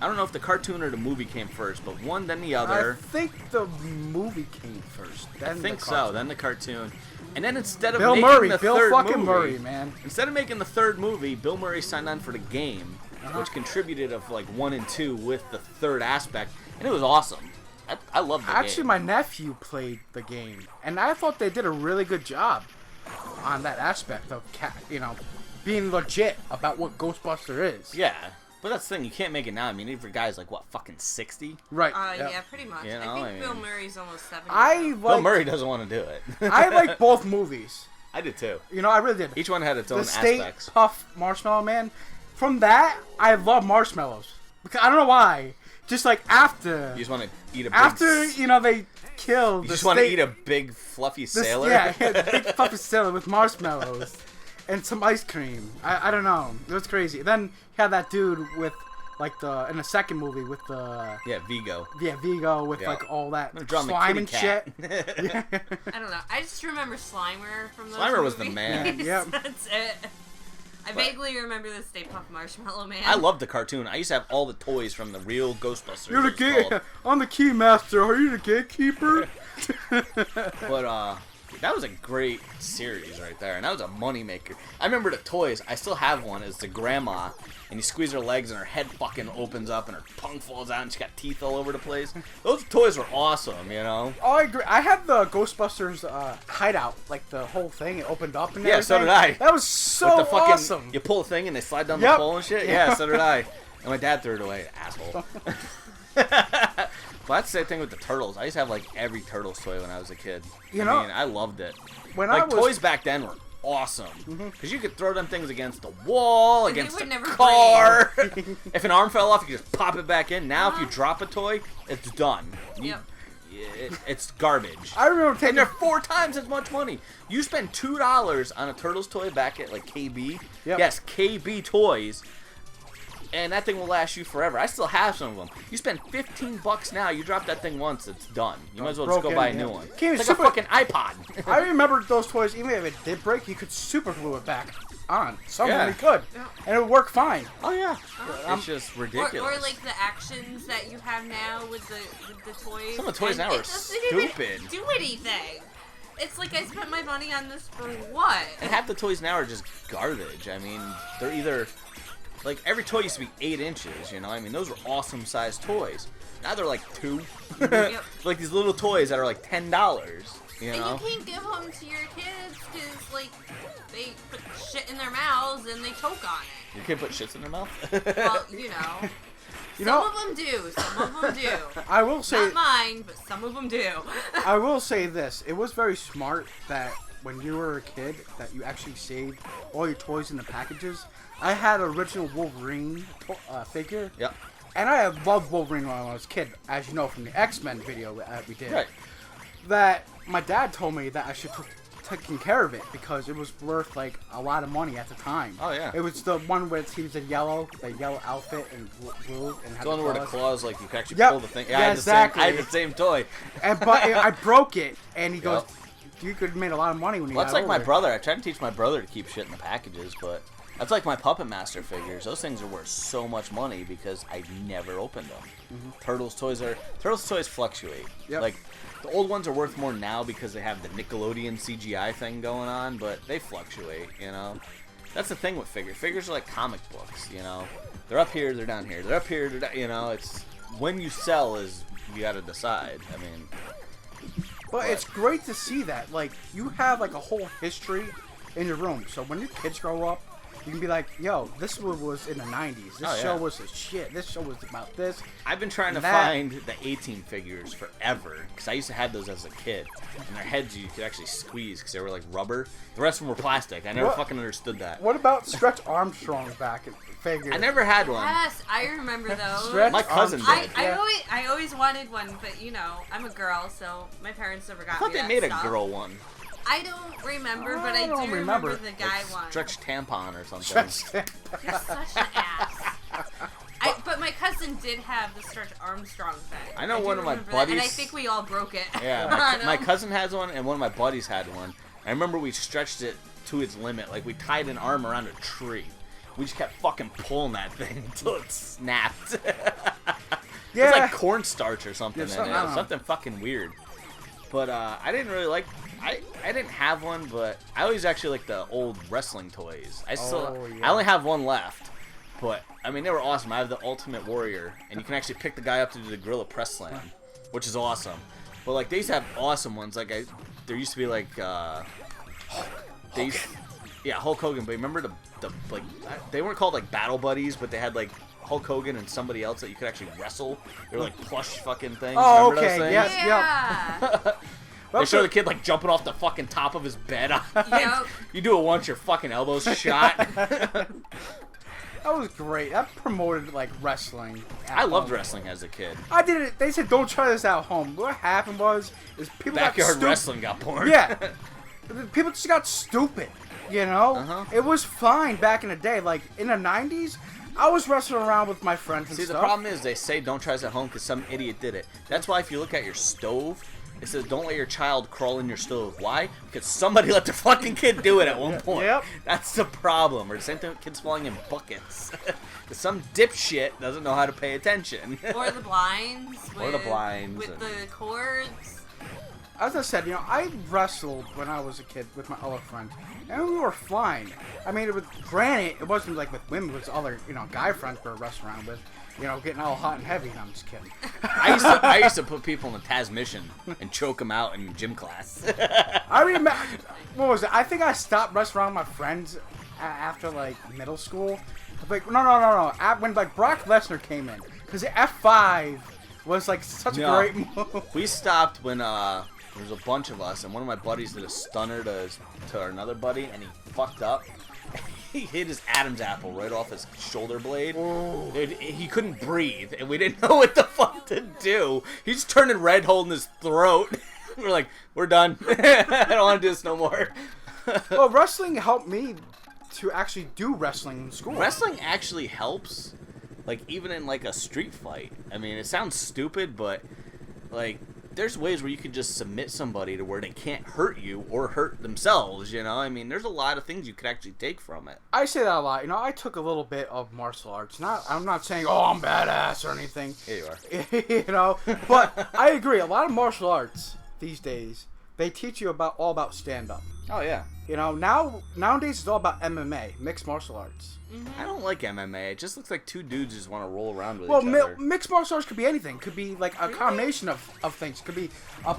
Speaker 1: I don't know if the cartoon or the movie came first, but one then the other.
Speaker 2: I think the movie came first. Then
Speaker 1: I think
Speaker 2: the
Speaker 1: so.
Speaker 2: cartoon.
Speaker 1: Then the cartoon, and then instead of
Speaker 2: Bill
Speaker 1: making
Speaker 2: Murray,
Speaker 1: the
Speaker 2: Bill
Speaker 1: third
Speaker 2: fucking
Speaker 1: movie,
Speaker 2: Murray, man.
Speaker 1: Instead of making the third movie, Bill Murray signed on for the game, which contributed of like 1 and 2 with the third aspect, and it was awesome. I love the
Speaker 2: Actually,
Speaker 1: game.
Speaker 2: my nephew played the game, and I thought they did a really good job on that aspect of being legit about what Ghostbuster is.
Speaker 1: Yeah, but that's the thing. You can't make it now. I mean, even for guys like what, fucking 60.
Speaker 2: Right.
Speaker 3: Yeah, pretty much.
Speaker 1: You know,
Speaker 3: I think
Speaker 1: I mean-
Speaker 3: Bill Murray's almost 70.
Speaker 1: Bill Murray doesn't want to do it.
Speaker 2: I like both movies.
Speaker 1: I did too.
Speaker 2: You know, I really did.
Speaker 1: Each one had its own
Speaker 2: The State
Speaker 1: aspects.
Speaker 2: Puff Marshmallow Man. From that, I love marshmallows. Because I don't know why. Just like after.
Speaker 1: You just want to eat a big...
Speaker 2: After, they killed
Speaker 1: You
Speaker 2: the
Speaker 1: just want to
Speaker 2: state-
Speaker 1: eat a big fluffy
Speaker 2: this-
Speaker 1: sailor?
Speaker 2: Yeah, big puppy sailor with marshmallows. and some ice cream. I don't know. It was crazy. Then you had that dude with like in the second movie with the
Speaker 1: Vigo.
Speaker 2: Yeah, Vigo with like all that slime and shit.
Speaker 3: Yeah. I don't know. I just remember Slimer from those
Speaker 1: Slimer
Speaker 3: movies.
Speaker 1: was the man.
Speaker 2: Yep.
Speaker 3: That's it. I vaguely remember the Stay Puft Marshmallow Man.
Speaker 1: I loved the cartoon. I used to have all the toys from the real Ghostbusters.
Speaker 2: You're the gate. I'm the key master. Are you the gatekeeper?
Speaker 1: But that was a great series right there, and that was a moneymaker. I remember the toys. I still have one. It's the grandma, and you squeeze her legs, and her head fucking opens up, and her tongue falls out, and she got teeth all over the place. Those toys were awesome, you know.
Speaker 2: Oh, I agree. I had the Ghostbusters hideout, like the whole thing. It opened up and everything.
Speaker 1: So did I.
Speaker 2: That was so
Speaker 1: With the fucking,
Speaker 2: awesome.
Speaker 1: You pull a thing, and they slide down the pole and shit. Yeah, so did I. And my dad threw it away, asshole. Well, that's the same thing with the Turtles. I used to have like every Turtles toy when I was a kid.
Speaker 2: You know,
Speaker 1: I loved it.
Speaker 2: When
Speaker 1: toys back then were awesome because you could throw them things against the wall,
Speaker 3: And
Speaker 1: against
Speaker 3: they would
Speaker 1: the
Speaker 3: never
Speaker 1: car. If an arm fell off, you could just pop it back in. Now, if you drop a toy, it's done. It's garbage.
Speaker 2: I remember taking.
Speaker 1: And they're 4 times as much money. You spend $2 on a Turtles toy back at like KB.
Speaker 2: Yep.
Speaker 1: Yes, KB Toys. And that thing will last you forever. I still have some of them. You spend $15 now. You drop that thing once, it's done. You might as well just go buy a new one. It's like a fucking iPod.
Speaker 2: I remember those toys. Even if it did break, you could super glue it back on. Someone could, and it would work fine.
Speaker 1: Oh yeah, it's just ridiculous.
Speaker 3: Or like the actions that you have now with the toys.
Speaker 1: Some of the toys now are stupid.
Speaker 3: Do anything. It's like I spent my money on this for what?
Speaker 1: And half the toys now are just garbage. I mean, they're either like every toy used to be 8 inches. You know, I mean, those were awesome sized toys. Now they're like 2. Like these little toys that are like $10. You know.
Speaker 3: And you can't give them to your kids because like they put shit in their mouths and they choke on it.
Speaker 1: Your kid put shits in their mouth?
Speaker 3: Well, some of them do. Some of them do.
Speaker 2: I will say,
Speaker 3: not mine, but some of them do.
Speaker 2: I will say this: it was very smart that when you were a kid, that you actually saved all your toys in the packages. I had an original Wolverine figure.
Speaker 1: Yep.
Speaker 2: And I loved Wolverine when I was a kid, as you know from the XMen video that we did.
Speaker 1: Right.
Speaker 2: That my dad told me that I should taking care of it because it was worth like a lot of money at the time.
Speaker 1: Oh yeah.
Speaker 2: It was the one where he was in yellow, the yellow outfit and blue, and had
Speaker 1: the one
Speaker 2: the
Speaker 1: where the
Speaker 2: claws.
Speaker 1: claws like you could actually
Speaker 2: Yep.
Speaker 1: pull the thing.
Speaker 2: Yeah, exactly.
Speaker 1: I had the same toy.
Speaker 2: But I broke it, and he goes, "You could have made a lot of money when you."
Speaker 1: Well,
Speaker 2: got
Speaker 1: that's like my
Speaker 2: older."
Speaker 1: brother. I tried to teach my brother to keep shit in the packages, but that's like my Puppet Master figures. Those things are worth so much money because I never opened them. Turtles toys fluctuate.
Speaker 2: Yep.
Speaker 1: Like the old ones are worth more now because they have the Nickelodeon CGI thing going on, but they fluctuate. You know, that's the thing with figures. Figures are like comic books. You know, they're up here, they're down here, they're up here, they're down. You know, it's when you sell is you got to decide. I mean.
Speaker 2: But it's great to see that. Like, you have, like, a whole history in your room. So when your kids grow up, you can be like, yo, this was in the 90s. This show was the shit. This show was about this.
Speaker 1: I've been trying to find the A-Team figures forever. Because I used to have those as a kid. And their heads you could actually squeeze because they were, like, rubber. The rest of them were plastic. I never fucking understood that.
Speaker 2: What about Stretch Armstrong figure?
Speaker 1: I never had one.
Speaker 3: Yes, I remember those.
Speaker 2: Stretch
Speaker 1: My cousin did.
Speaker 3: I always wanted one, but you know, I'm a girl, so my parents never got
Speaker 1: I thought
Speaker 3: me
Speaker 1: they
Speaker 3: that
Speaker 1: made
Speaker 3: stuff.
Speaker 1: a girl one.
Speaker 3: I don't remember, but I
Speaker 2: don't
Speaker 3: do
Speaker 2: remember.
Speaker 3: the guy one.
Speaker 1: Stretch tampon or something.
Speaker 3: You're such an ass. But my cousin did have the Stretch Armstrong thing.
Speaker 1: I know one of my
Speaker 3: remember that,
Speaker 1: buddies.
Speaker 3: and I think we all broke it.
Speaker 1: Yeah, my cousin has one, and one of my buddies had one. I remember we stretched it to its limit. Like, we tied an arm around a tree. We just kept fucking pulling that thing until it snapped.
Speaker 2: Yeah.
Speaker 1: It's like cornstarch or something in it.
Speaker 2: I don't know.
Speaker 1: Something fucking weird. But I didn't really like... I didn't have one, but I always actually like the old wrestling toys. I only have one left. But, I mean, they were awesome. I have the Ultimate Warrior, and you can actually pick the guy up to do the Gorilla Press Slam, which is awesome. But, like, they used to have awesome ones. Like, there used to be, like, Hulk Hogan. But remember like, they weren't called, like, Battle Buddies, but they had, like, Hulk Hogan and somebody else that you could actually wrestle. They were, like, plush fucking things.
Speaker 2: Oh,
Speaker 1: remember
Speaker 2: okay,
Speaker 1: those things?
Speaker 2: yes.
Speaker 3: Yeah.
Speaker 1: They show the kid, like, jumping off the fucking top of his bed.
Speaker 3: Yep.
Speaker 1: You do it once, your fucking elbow's shot.
Speaker 2: That was great. That promoted, like, wrestling.
Speaker 1: I loved wrestling as a kid.
Speaker 2: I did it. They said, don't try this at home. What happened is people got
Speaker 1: Backyard
Speaker 2: stupid.
Speaker 1: wrestling got born.
Speaker 2: Yeah. People just got stupid. You know, it was fine back in the day. Like in the '90s, I was wrestling around with my friends and
Speaker 1: See,
Speaker 2: stuff.
Speaker 1: the problem is they say don't try this at home because some idiot did it. That's why if you look at your stove, it says don't let your child crawl in your stove. Why? Because somebody let their fucking kid do it at one point.
Speaker 2: Yep.
Speaker 1: That's the problem. Or the same thing with kids falling in buckets. Some dipshit doesn't know how to pay attention.
Speaker 3: Or the blinds.
Speaker 1: Or the blinds.
Speaker 3: With the cords.
Speaker 2: As I said, you know, I wrestled when I was a kid with my other friends, and we were fine. I mean, granted, it wasn't like with women, it was other, you know, guy friends we were wrestling around with, you know, getting all hot and heavy. No, I'm just kidding.
Speaker 1: I used to put people in the transmission and choke them out in gym class.
Speaker 2: I remember, what was it? I think I stopped wrestling around with my friends after, like, middle school. Like, no. When, like, Brock Lesnar came in, because F5 was, like, such a great move.
Speaker 1: We stopped when, there was a bunch of us, and one of my buddies did a stunner to another buddy, and he fucked up. He hit his Adam's apple right off his shoulder blade. Dude, he couldn't breathe, and we didn't know what the fuck to do. He's turning red, holding his throat. We're like, we're done. I don't want to do this no more.
Speaker 2: Well, wrestling helped me to actually do wrestling in school.
Speaker 1: Wrestling actually helps, like, even in, like, a street fight. I mean, it sounds stupid, but, like, there's ways where you can just submit somebody to where they can't hurt you or hurt themselves, you know? I mean, there's a lot of things you could actually take from it.
Speaker 2: I say that a lot. You know, I took a little bit of martial arts. I'm not saying, oh, I'm badass or anything.
Speaker 1: Here you are.
Speaker 2: You know? But I agree. A lot of martial arts these days, they teach you all about stand-up.
Speaker 1: Oh, yeah.
Speaker 2: You know, nowadays it's all about MMA, mixed martial arts.
Speaker 1: I don't like MMA. It just looks like two dudes just want to roll around with
Speaker 2: Well,
Speaker 1: each other.
Speaker 2: mixed martial arts could be anything. Could be like a combination of things. Could be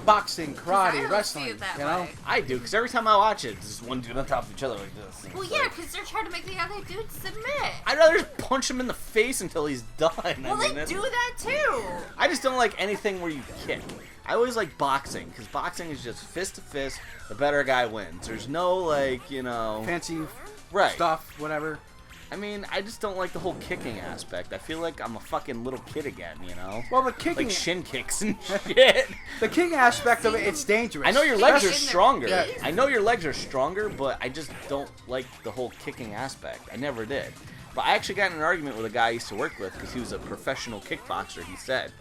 Speaker 2: boxing, karate, wrestling. You know,
Speaker 1: I do, because every time I watch it, it's just one dude on top of each other like this.
Speaker 3: Well, yeah, because they're trying to make the other dude submit.
Speaker 1: I'd rather just punch him in the face until he's done.
Speaker 3: Well, they do that too.
Speaker 1: I just don't like anything where you kick. I always like boxing, because boxing is just fist to fist, the better guy wins. There's no, like, you know...
Speaker 2: fancy
Speaker 1: right.
Speaker 2: stuff, whatever.
Speaker 1: I mean, I just don't like the whole kicking aspect. I feel like I'm a fucking little kid again, you know?
Speaker 2: Well, the kicking...
Speaker 1: like shin kicks and shit.
Speaker 2: The kicking aspect of it, it's dangerous.
Speaker 1: I know your legs are stronger.
Speaker 2: Yeah.
Speaker 1: I know your legs are stronger, but I just don't like the whole kicking aspect. I never did. But I actually got in an argument with a guy I used to work with, because he was a professional kickboxer, he said.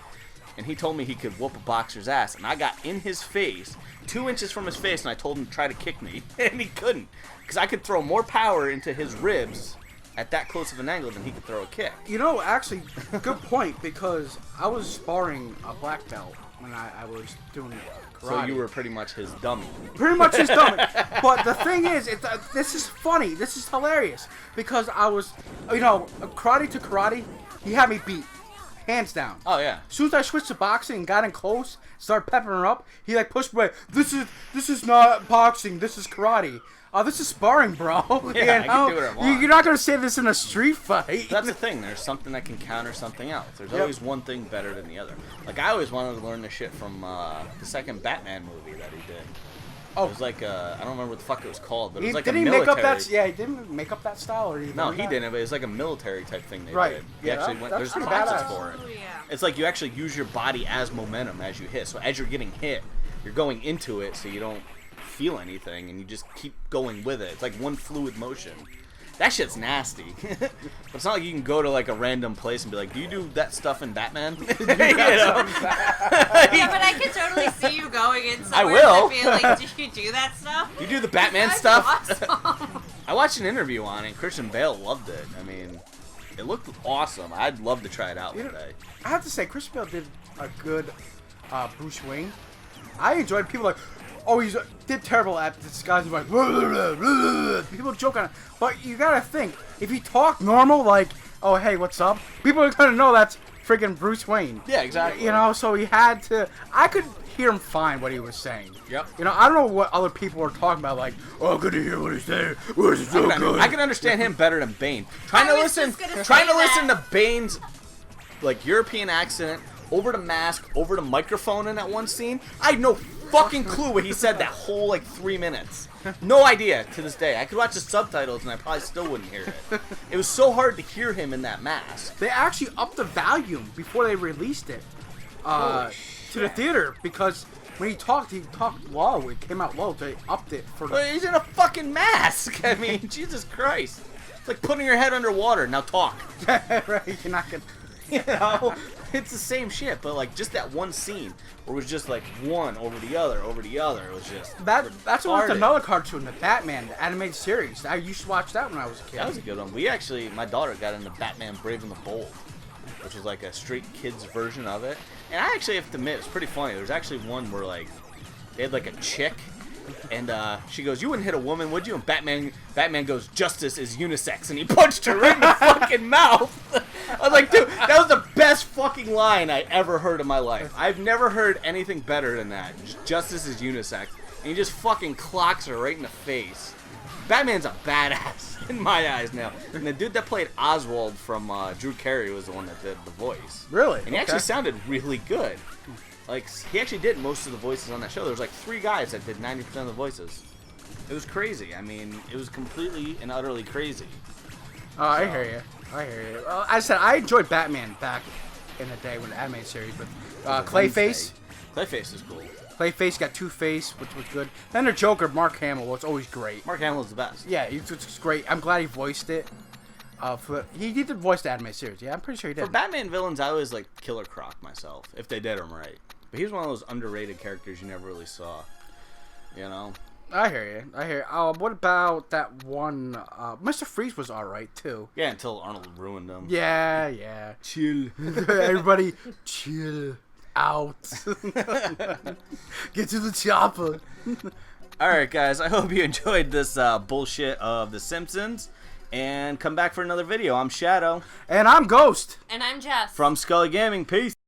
Speaker 1: And he told me he could whoop a boxer's ass. And I got in his face, 2 inches from his face, and I told him to try to kick me. And he couldn't. Because I could throw more power into his ribs at that close of an angle than he could throw a kick.
Speaker 2: You know, actually, good point, because I was sparring a black belt when I was doing karate.
Speaker 1: So you were pretty much his dummy.
Speaker 2: Pretty much his dummy. But the thing is, this is funny. This is hilarious. Because I was, you know, karate to karate, he had me beat. Hands down.
Speaker 1: Oh, yeah.
Speaker 2: As soon as I switched to boxing and got in close, started peppering her up, he like pushed me away. This is not boxing. This is karate. This is sparring, bro.
Speaker 1: Yeah, I can do what I want.
Speaker 2: You're not gonna say this in a street fight.
Speaker 1: That's the thing. There's something that can counter something else. There's always one thing better than the other. Like, I always wanted to learn this shit from the second Batman movie that he did.
Speaker 2: Oh.
Speaker 1: It was like, I don't remember what the fuck it was called, but it was like
Speaker 2: did
Speaker 1: a
Speaker 2: he
Speaker 1: military...
Speaker 2: make up that? Yeah, he didn't make up that style or anything.
Speaker 1: No, he didn't, but it was like a military type thing they
Speaker 2: Right.
Speaker 1: did. He
Speaker 2: Yeah,
Speaker 1: actually
Speaker 2: that's
Speaker 1: there's
Speaker 2: pretty
Speaker 1: classes
Speaker 2: badass.
Speaker 1: for it.
Speaker 3: Oh, yeah.
Speaker 1: It's like you actually use your body as momentum as you hit. So as you're getting hit, you're going into it so you don't feel anything, and you just keep going with it. It's like one fluid motion. That shit's nasty. But it's not like you can go to like a random place and be like, do you do that stuff in Batman? You know?
Speaker 3: Yeah, but I can totally see you going in somewhere
Speaker 1: I will.
Speaker 3: and being like, did you do that stuff?
Speaker 1: You do the Batman
Speaker 3: That's
Speaker 1: stuff?
Speaker 3: awesome.
Speaker 1: I watched an interview on it, and Christian Bale loved it. I mean, it looked awesome. I'd love to try it out one day.
Speaker 2: I have to say, Christian Bale did a good Bruce Wayne. I enjoyed people like, oh, he did terrible at disguising, like, blah, blah, blah, blah. People joke on it. But you gotta think, if he talked normal, like, oh, hey, what's up? People are gonna know that's friggin' Bruce Wayne.
Speaker 1: Yeah, exactly.
Speaker 2: You know, so he had to, I could hear him fine what he was saying.
Speaker 1: Yep.
Speaker 2: You know, I don't know what other people were talking about, like, oh, good to hear what he's saying. Oh, this is so good.
Speaker 1: I can understand him better than Bane. Trying
Speaker 3: I
Speaker 1: to
Speaker 3: was
Speaker 1: listen
Speaker 3: just gonna say
Speaker 1: listen
Speaker 3: that.
Speaker 1: to Bane's like European accent over the mask, over the microphone in that one scene. I had no fucking clue what he said that whole like 3 minutes. No idea to this day. I could watch the subtitles and I probably still wouldn't hear it. It was so hard to hear him in that mask.
Speaker 2: They actually upped the volume before they released it to the theater because when he talked low. It came out low. They upped it for.
Speaker 1: Well, he's in a fucking mask. I mean, Jesus Christ. It's like putting your head underwater. Now talk.
Speaker 2: Right, you're not gonna.
Speaker 1: You know, it's the same shit, but like just that one scene where it was just like one over the other. It was just
Speaker 2: That's what was
Speaker 1: retarded.
Speaker 2: another cartoon, the Batman, the animated series. I used to watch that when I was a kid.
Speaker 1: That was a good one. We actually, my daughter got into Batman Brave and the Bold, which was like a straight kids version of it. And I actually have to admit, it's pretty funny. There was actually one where like they had like a chick, and she goes, "You wouldn't hit a woman, would you?" And Batman goes, "Justice is unisex," and he punched her right in the fucking mouth. I was like, dude, that was the best fucking line I ever heard in my life. I've never heard anything better than that. Justice is unisex. And he just fucking clocks her right in the face. Batman's a badass in my eyes now. And the dude that played Oswald from Drew Carey was the one that did the voice.
Speaker 2: Really?
Speaker 1: And he actually sounded really good. Like, he actually did most of the voices on that show. There was like 3 guys that did 90% of the voices. It was crazy. I mean, it was completely and utterly crazy.
Speaker 2: I hear you. As I said, I enjoyed Batman back in the day when the animated series with Clayface.
Speaker 1: Clayface is cool.
Speaker 2: Clayface got Two-Face, which was good. Then the Joker, Mark Hamill, was always great.
Speaker 1: Mark Hamill's the best.
Speaker 2: Yeah, it was great. I'm glad he voiced it. He did voice the animated series. Yeah, I'm pretty sure he did.
Speaker 1: For Batman villains, I always like Killer Croc myself, if they did him right. But he was one of those underrated characters you never really saw. You know?
Speaker 2: I hear you. What about that one? Mr. Freeze was alright, too.
Speaker 1: Yeah, until Arnold ruined him.
Speaker 2: Yeah.
Speaker 1: Chill.
Speaker 2: Everybody, chill out. Get to the chopper.
Speaker 1: Alright, guys, I hope you enjoyed this bullshit of The Simpsons. And come back for another video. I'm Shadow.
Speaker 2: And I'm Ghost.
Speaker 3: And I'm Jess.
Speaker 1: From Scully Gaming. Peace.